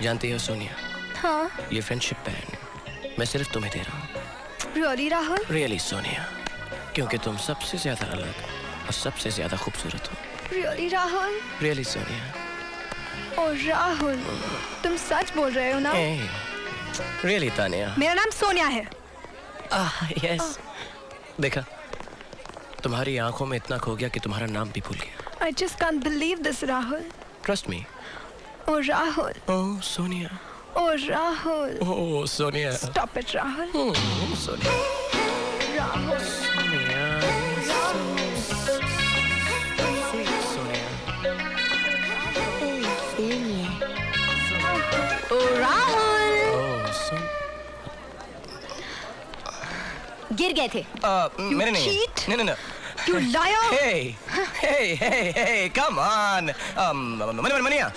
जानती हो सोनिया, हाँ? ये फ्रेंडशिप बैंड मैं सिर्फ तुम्हें दे रहा हूँ। रियली राहुल? रियली सोनिया, क्योंकि तुम सबसे ज्यादा अलग और सबसे ज्यादा खूबसूरत हो। रियली राहुल? रियली सोनिया। ओ राहुल, तुम सच बोल रहे हो ना? रियली तानिया। मेरा नाम सोनिया है। यस। देखा, तुम्हारी आंखों में इतना खो गया कि तुम्हारा नाम भी भूल गया। I just can't believe this, Rahul. Trust me. Oh, Rahul. Oh, Sonia. Oh, Rahul. Oh, Sonia. Stop it, Rahul. Oh, Sonia. Rahul. Sonia. Oh, Rahul. Oh, Sonia. गिर गए थे। मेरे नहीं। cheat. No. You liar. Hey, come on. Mania.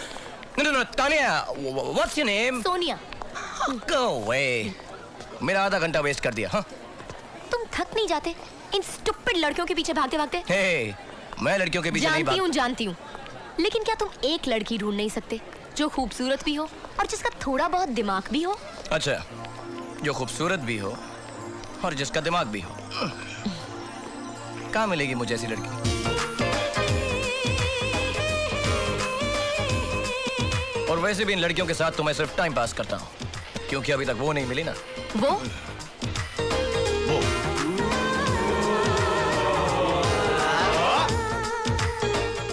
No, Tanya. What's your name? Sonia. Go away. मेरा आधा घंटा waste कर दिया, हाँ? तुम थक नहीं जाते इन स्टूपिड लड़कियों के पीछे भागते? Hey, मैं लड़कियों के पीछे नहीं भाग। जानती हूँ। लेकिन क्या तुम एक लड़की ढूंढ नहीं सकते जो खूबसूरत भी हो और जिसका थोड़ा बहुत दिमाग भी हो? अच्छा, जो खूबसूरत भी हो और जिसका दिमाग भी हो। कहाँ मिलेगी मुझे ऐसी लड़की? और वैसे भी इन लड़कियों के साथ तो मैं सिर्फ टाइम पास करता हूँ, क्योंकि अभी तक वो नहीं मिली ना। वो?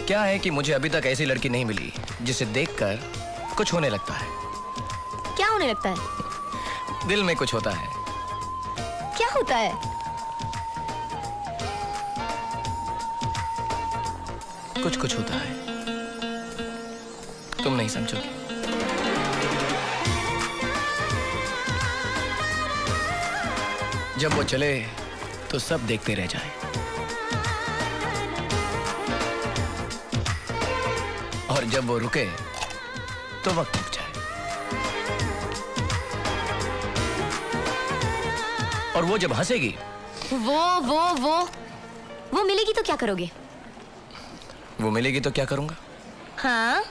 क्या है कि मुझे अभी तक ऐसी लड़की नहीं मिली जिसे देखकर कुछ होने लगता है। क्या होने लगता है? दिल में कुछ होता है। क्या होता है? कुछ होता है, तुम नहीं समझोगे। जब वो चले तो सब देखते रह जाएं। और जब वो रुके तो वक्त रुक जाए। और वो जब हंसेगी, वो मिलेगी तो क्या करोगे? वो मिलेगी तो क्या करूंगा? हाँ?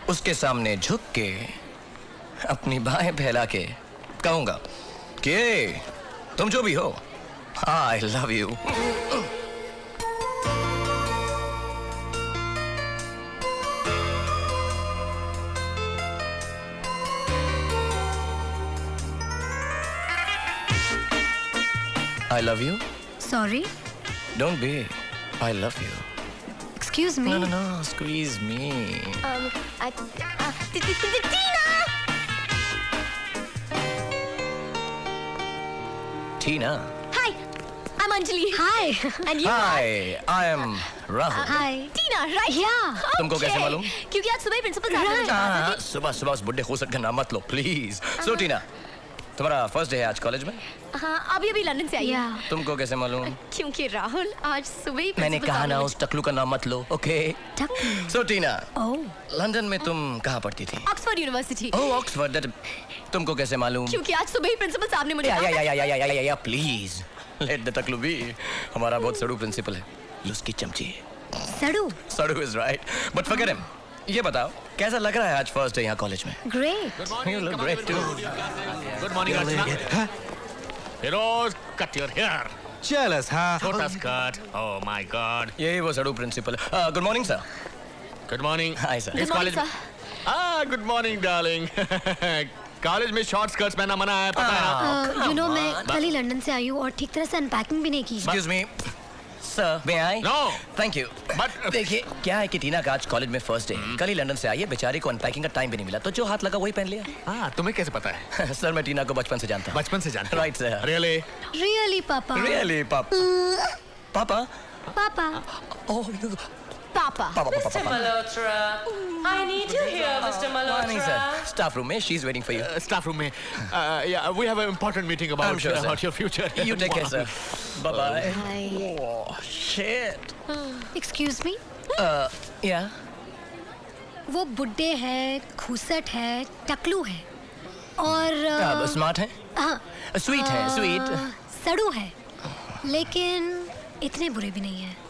उसके सामने झुक के अपनी बाहें फैला के कहूंगा कि तुम जो भी हो, I love you. I love you. Sorry? Don't be. I love you. Excuse me? No, squeeze me. Tina. Hi, I'm Anjali. Hi. And you? Hi, I am Rahul. Hi. Tina, right? Yeah. तुमको कैसे मालूम? क्योंकि आज सुबह ही principal साहब ने सुबह उस बुड्ढे खूसट का नाम मत लो प्लीज। So टीना, तुम्हारा फर्स्ट डे है आज कॉलेज में? हाँ, अभी लंदन से आई है। तुमको कैसे मालूम? क्योंकि राहुल आज सुबह ही मैंने कहा ना उस टकलू का नाम मत लो, ओके? So टीना, लंदन में तुम कहाँ पढ़ती थी? Oxford university. Oh, Oxford. तुमको कैसे मालूम? क्योंकि आज सुबह ही प्रिंसिपल साहब ने मुझे या प्लीज लेट द टकलू बी। हमारा बहुत सड़ू प्रिंसिपल है, उसकी चमची। सड़ू is right, but forget him. ये बताओ कैसा लग रहा है आज फर्स्ट डे यहाँ कॉलेज में? Great. You look great too. Good morning, Archana. Heroes, cut your hair. Jealous, huh? छोटा skirt. Oh my God. यही वो सड़ू principal. Good morning sir. Good morning. Hi sir. Good morning, sir. Good morning, darling. College में short skirts पहनना मना है, पता है? You know, मैं कल ही लंदन से आई हूँ और ठीक तरह से अनपैकिंग भी नहीं की। Excuse me. Sir, may I? No. Thank you. But देखिए क्या है कि टीना का आज कॉलेज में फर्स्ट डे, कल ही लंदन से आई है, बेचारी को अनपैकिंग का टाइम भी नहीं मिला, तो जो हाथ लगा वही पहन लिया। हाँ, तुम्हें कैसे पता है? सर मैं टीना को बचपन से जानता हूँ। बचपन से जानते हो? Right sir. Really? Really, पापा? Really, पापा? पापा? Oh, पापा। Mr. Malhotra, I need you here, Mr. Morning, Malhotra. sir. Staff room में, she's waiting for you. Staff room में. Yeah, we have an important meeting about, I'm sure, sir. about your future. You take care, sir. Bye bye. Hi. Oh, shit. Excuse me? Yeah. वो बुड्ढे है, खूसट है, टकलू है और smart है? हाँ, sweet है, स्वीट। सड़ू है, लेकिन इतने बुरे भी नहीं है।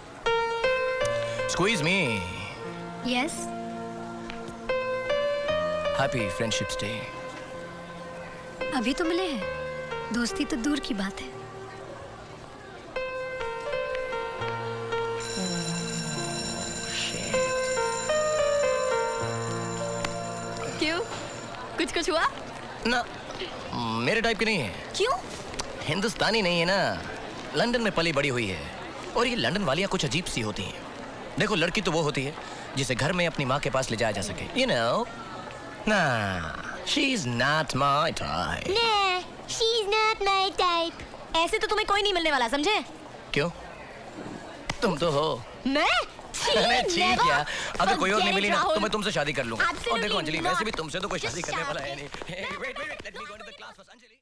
Squeeze me. Yes? Happy friendships day. अभी तो मिले हैं, दोस्ती तो दूर की बात है। क्यों? कुछ हुआ? ना, मेरे टाइप की नहीं है। क्यों? हिंदुस्तानी नहीं है ना, लंदन में पली बड़ी हुई है। और ये लंदन वालियां कुछ अजीब सी होती हैं। देखो, लड़की तो वो होती है जिसे घर में अपनी माँ के पास ले जाया जा सके। You know? Nah, she's not my type. Nah, she's not my type. ऐसे तो तुम्हें कोई नहीं मिलने वाला, समझे? क्यों? तुम तो हो। मैं? अरे ठीक है, अगर कोई और नहीं मिली ना राहुल। तो मैं तुमसे शादी कर लूंगा। और Absolutely देखो अंजलि, not. वैसे भी तुमसे तो कोई शादी Just करने वाला stop है it. नहीं। Hey, wait, let me go into the class first, Anjali.